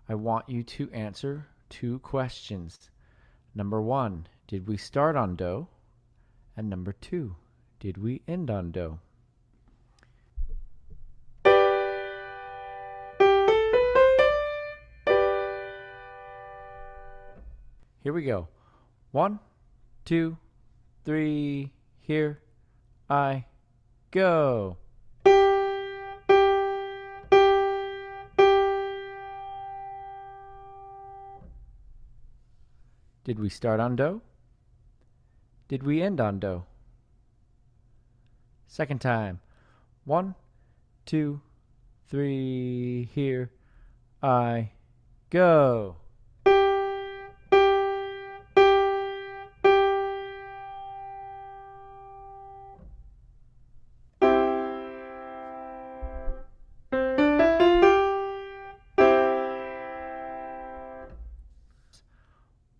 I want you to answer two questions. Number one, did we start on do? And number two, did we end on do? Here we go. 1, 2, 3, here I go. Did we start on do? Did we end on do? Second time. 1, 2, 3, here I go.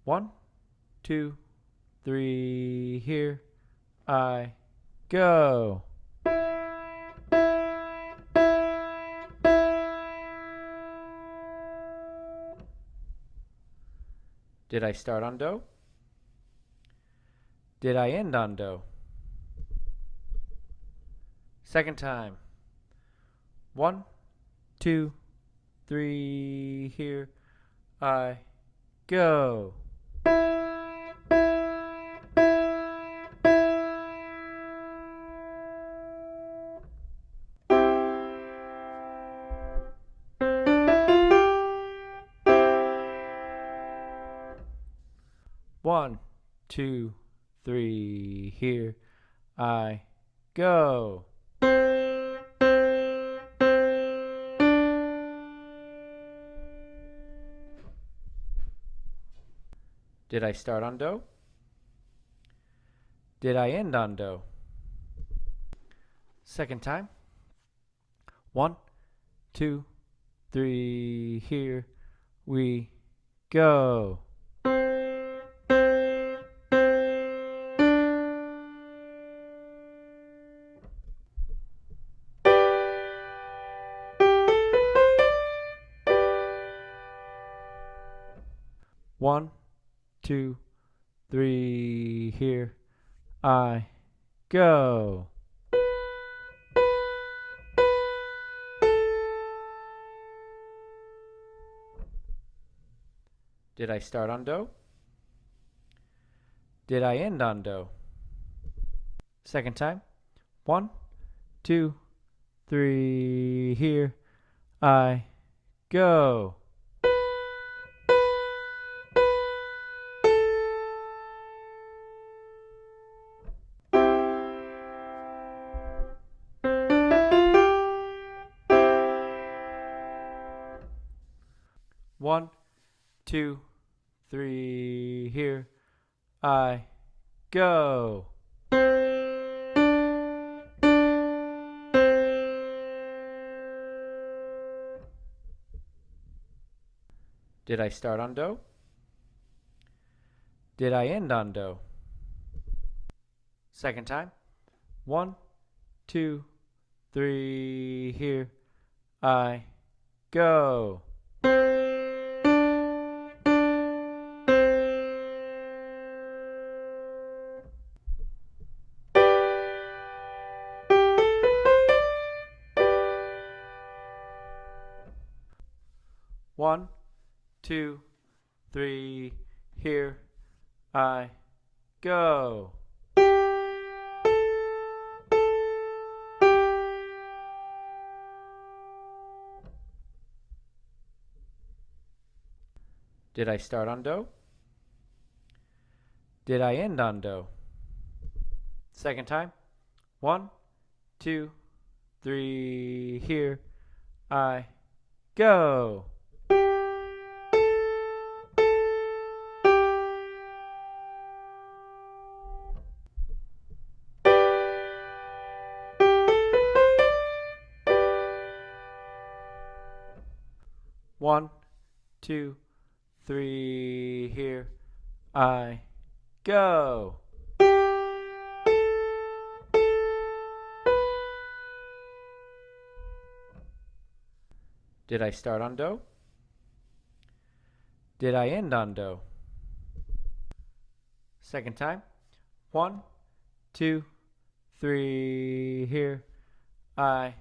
One, two, three, here I go. Did I start on do? Did I end on do? Second time. 1, 2, 3, here I go. One, two, three, here I go. Did I start on do? Did I end on do? Second time. 1, 2, 3, here we go. One, two, three, here I go. Did I start on do? Did I end on do? Second time. 1, 2, 3, here I go. One, two, three, here I go. Did I start on do? Did I end on do? Second time. 1, 2, 3, here I go. One, two, three, here I go. Did I start on do? Did I end on do? Second time. 1, 2, 3, here I go. One, two, three, here I go. Did I start on do? Did I end on do? Second time. 1, 2, 3, here I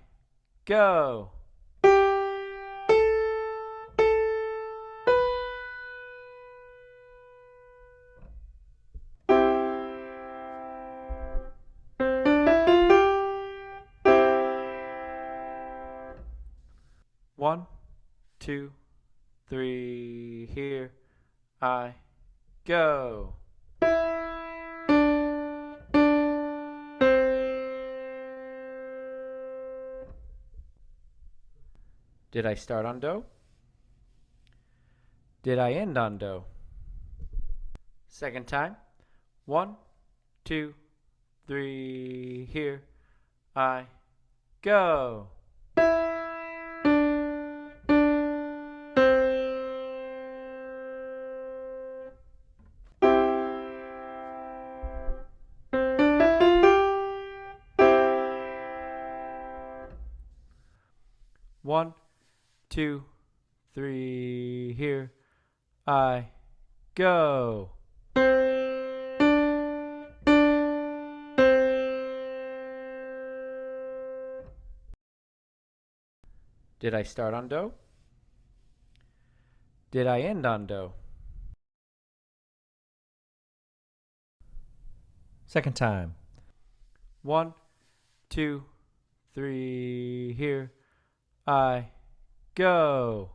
go. One, two, three, here I go. Did I start on do? Did I end on do? Second time. 1, 2, 3, here I go. One, two, three, here I go. Did I start on do? Did I end on do? Second time. 1, 2, 3, here I go.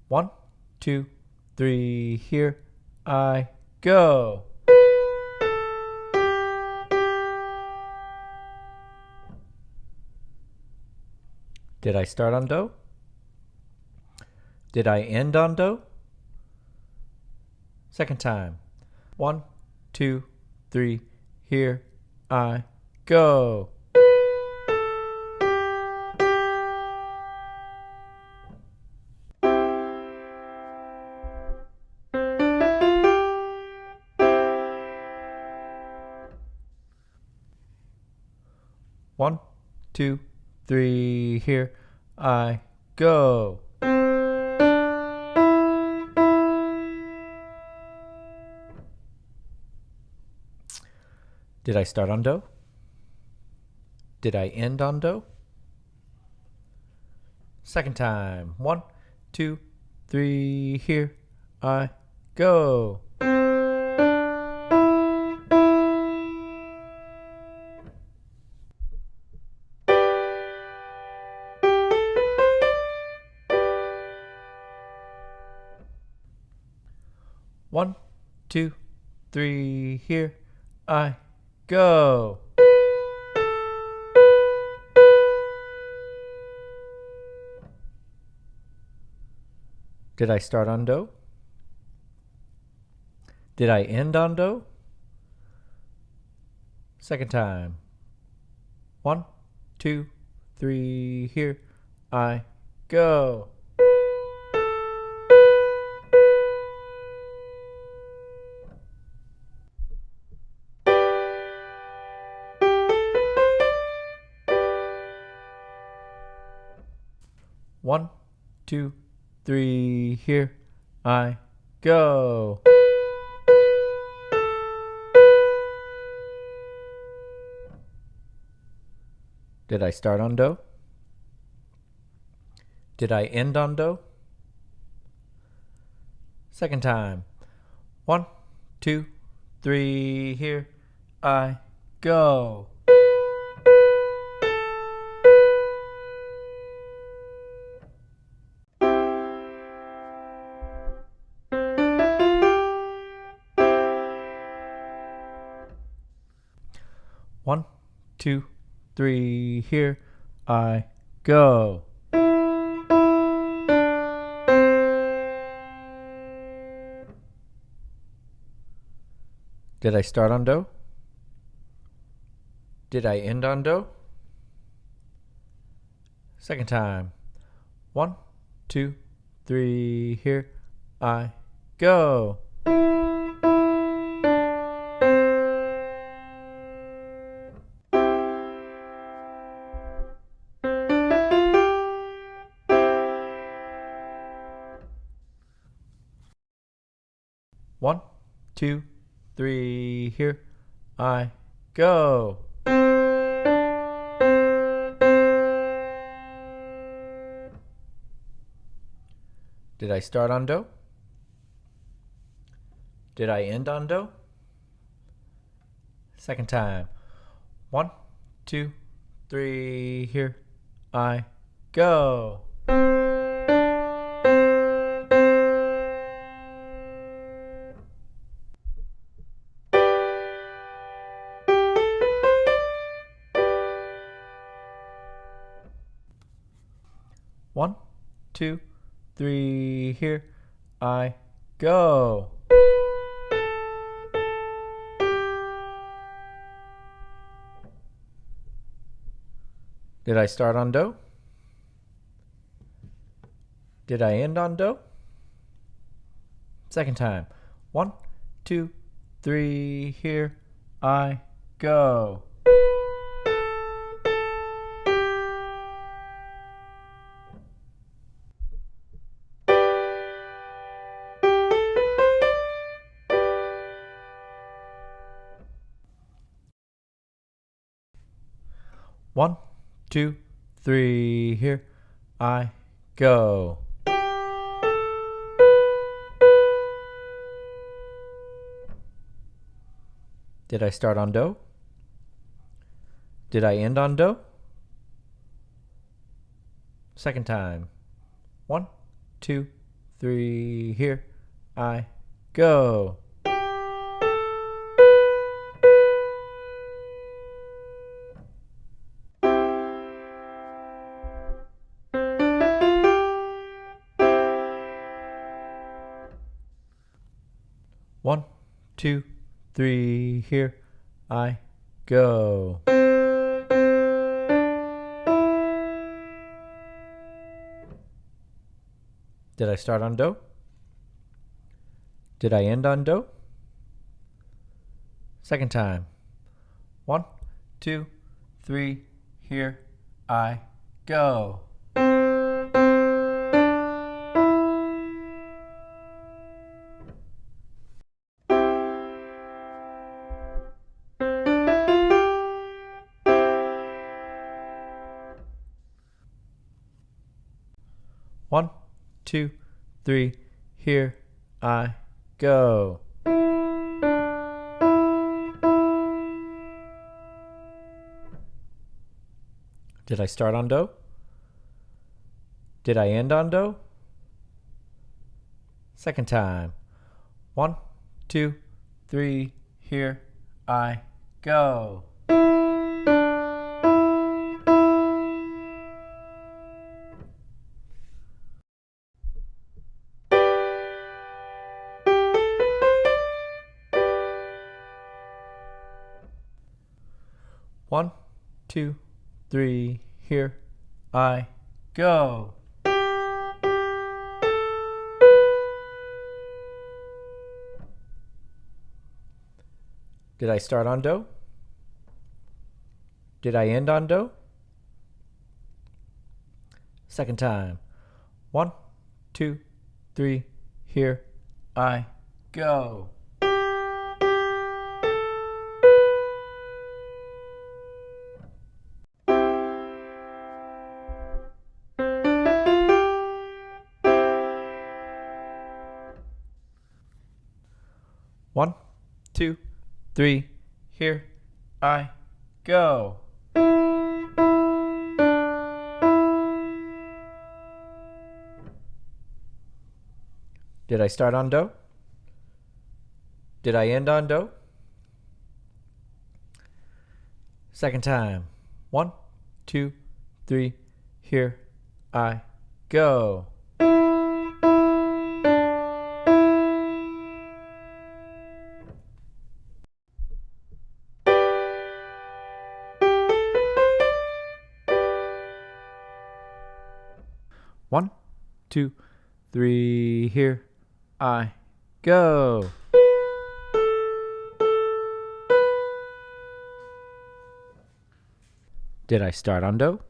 One, two, three, here I go. Did I start on do? Did I end on do? Second time. 1, 2, 3, here I go. One, two, three, here I go. Did I start on do? Did I end on do? Second time. 1, 2, 3, here I go. One, two, three, here I go. Did I start on do? Did I end on do? Second time. 1, 2, 3, here I go. One, two, three, here I go. Did I start on do? Did I end on do? Second time. 1, 2, 3, here I go. One, two, three, here I go. Did I start on do? Did I end on do? Second time. 1, 2, 3, here I, go. One, two, three, here I go. Did I start on do? Did I end on do? Second time. One, two, three, here I go. One, two, three, here I go. Did I start on do? Did I end on do? Second time. One, two, three, here I go. One, two, three, here I go. Did I start on do? Did I end on do? Second time. One, two, three, here I go. One, two, three, here I go. Did I start on do? Did I end on do? Second time. One, two, three, here I go. One, two, three, here I go. Did I start on do? Did I end on do? Second time. One, two, three, here I go. One, two, three, here I go. Did I start on do? Did I end on do? Second time. One, two, three, here I go. One, two, three, here I go. Did I start on do? Did I end on do? Second time. One, two, three, here I go. One, two, three, here I go. Did I start on do?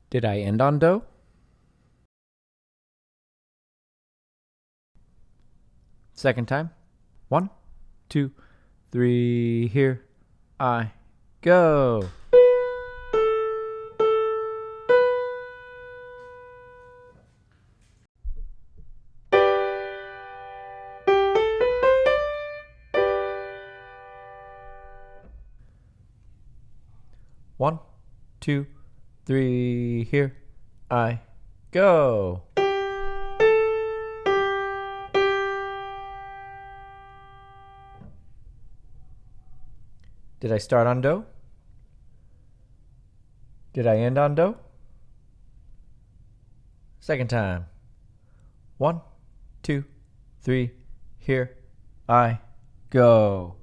Did I end on do? Second time. 1, 2, 3, here I go. One, two, three, here I go. Did I start on do? Did I end on do? Second time. 1, 2, 3, here I go.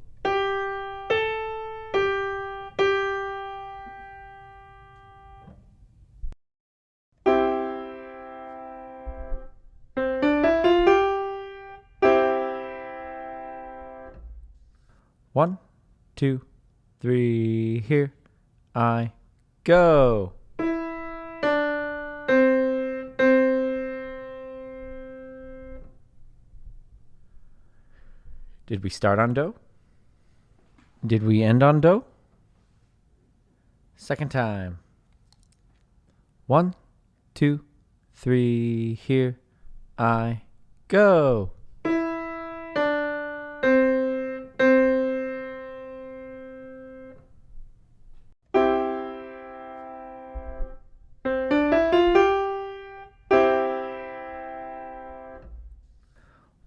One, two, three, here I go. Did we start on do? Did we end on do? Second time. 1, 2, 3, here I go.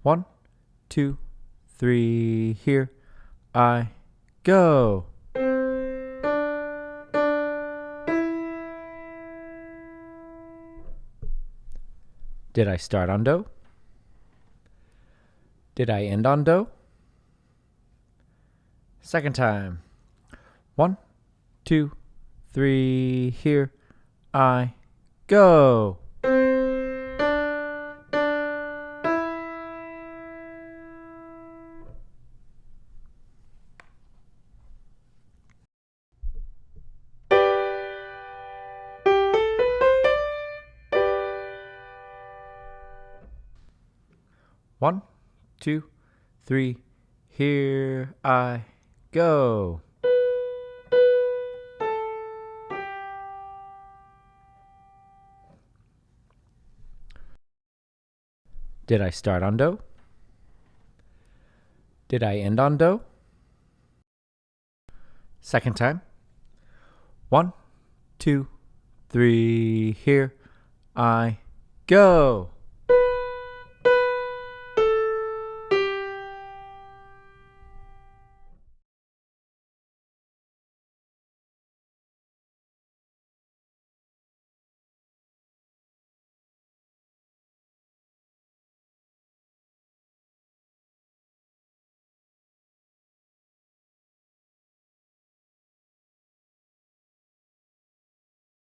One, two, three, here I go. Did I start on do? Did I end on do? Second time. 1, 2, 3, here I go. One, two, three, here I go. Did I start on do? Did I end on do? Second time. 1, 2, 3, here I go.